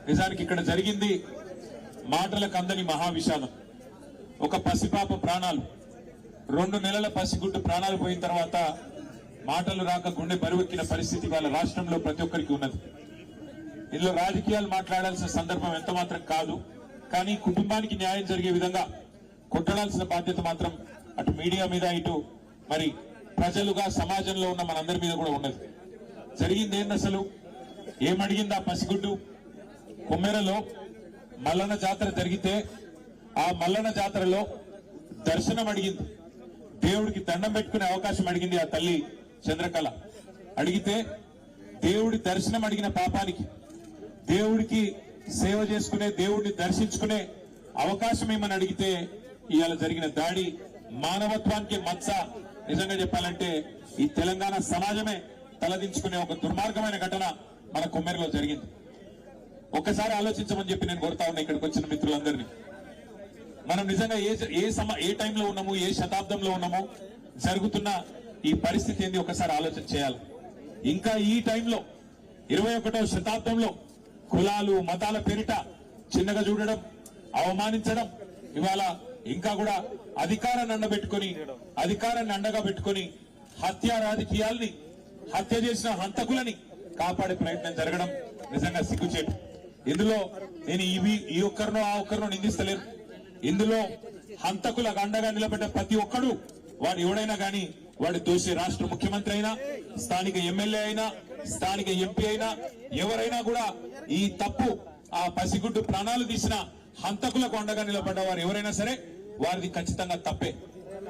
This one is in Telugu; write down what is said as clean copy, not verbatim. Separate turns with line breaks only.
నిజానికి ఇక్కడ జరిగింది మాటలకు అందని మహావిషాదం. ఒక పసిపాప ప్రాణాలు, 2 నెలల పసిగుడ్డు ప్రాణాలు పోయిన తర్వాత మాటలు రాక గుండె బరువెక్కిన పరిస్థితి వాళ్ళ రాష్ట్రంలో ప్రతి ఒక్కరికి ఉన్నది. ఇందులో రాజకీయాలు మాట్లాడాల్సిన సందర్భం ఎంత మాత్రం కాదు. కానీ కుటుంబానికి న్యాయం జరిగే విధంగా కొట్టడాల్సిన బాధ్యత మాత్రం అటు మీడియా మీద, ఇటు మరి ప్రజలుగా సమాజంలో ఉన్న మనందరి మీద కూడా ఉన్నది. జరిగింది ఏంది అసలు? ఏమడిగింది ఆ పసిగుడ్డు? కొమ్మెరలో మల్లన్న జాతర జరిగితే ఆ మల్లన్న జాతరలో దర్శనం అడిగింది, దేవుడికి దండం పెట్టుకునే అవకాశం అడిగింది ఆ తల్లి చంద్రకళ. అడిగితే దేవుడి దర్శనం అడిగిన పాపానికి, దేవుడికి సేవ చేసుకునే, దేవుడిని దర్శించుకునే అవకాశం ఏమని అడిగితే ఇవాళ జరిగిన దాడి మానవత్వానికి మచ్చ. నిజంగా చెప్పాలంటే ఈ తెలంగాణ సమాజమే తలదించుకునే ఒక దుర్మార్గమైన ఘటన మన కొమ్మెరలో జరిగింది. ఒక్కసారి ఆలోచించమని చెప్పి నేను కోరుతా ఉన్నా ఇక్కడికి వచ్చిన మిత్రులందరినీ. మనం నిజంగా ఏ టైంలో ఉన్నాము, ఏ శతాబ్దంలో ఉన్నాము, జరుగుతున్న ఈ పరిస్థితి ఏంది ఒకసారి ఆలోచన చేయాలి. ఇంకా ఈ టైంలో 21వ శతాబ్దంలో కులాలు మతాల పేరిట చిన్నగా చూడడం, అవమానించడం, ఇవాళ ఇంకా కూడా అధికారాన్ని అండగా పెట్టుకుని హత్య రాజకీయాల్ని, హత్య చేసిన హంతకులని కాపాడే ప్రయత్నం జరగడం నిజంగా సిగ్గుచేటు. ఇందులో నేను ఈ ఒక్కరినో ఆ ఒక్కరినో నిందిస్తలేను. ఇందులో హంతకులకు అండగా నిలబడ్డ ప్రతి ఒక్కడు, వాడు ఎవడైనా గాని, వాడు దోషి. రాష్ట్ర ముఖ్యమంత్రి అయినా, స్థానిక ఎమ్మెల్యే అయినా, స్థానిక ఎంపీ అయినా, ఎవరైనా కూడా ఈ తప్పు, ఆ పసిగుడ్డు ప్రాణాలు తీసిన హంతకులకు అండగా నిలబడ్డ వారు ఎవరైనా సరే వారిది ఖచ్చితంగా తప్పే.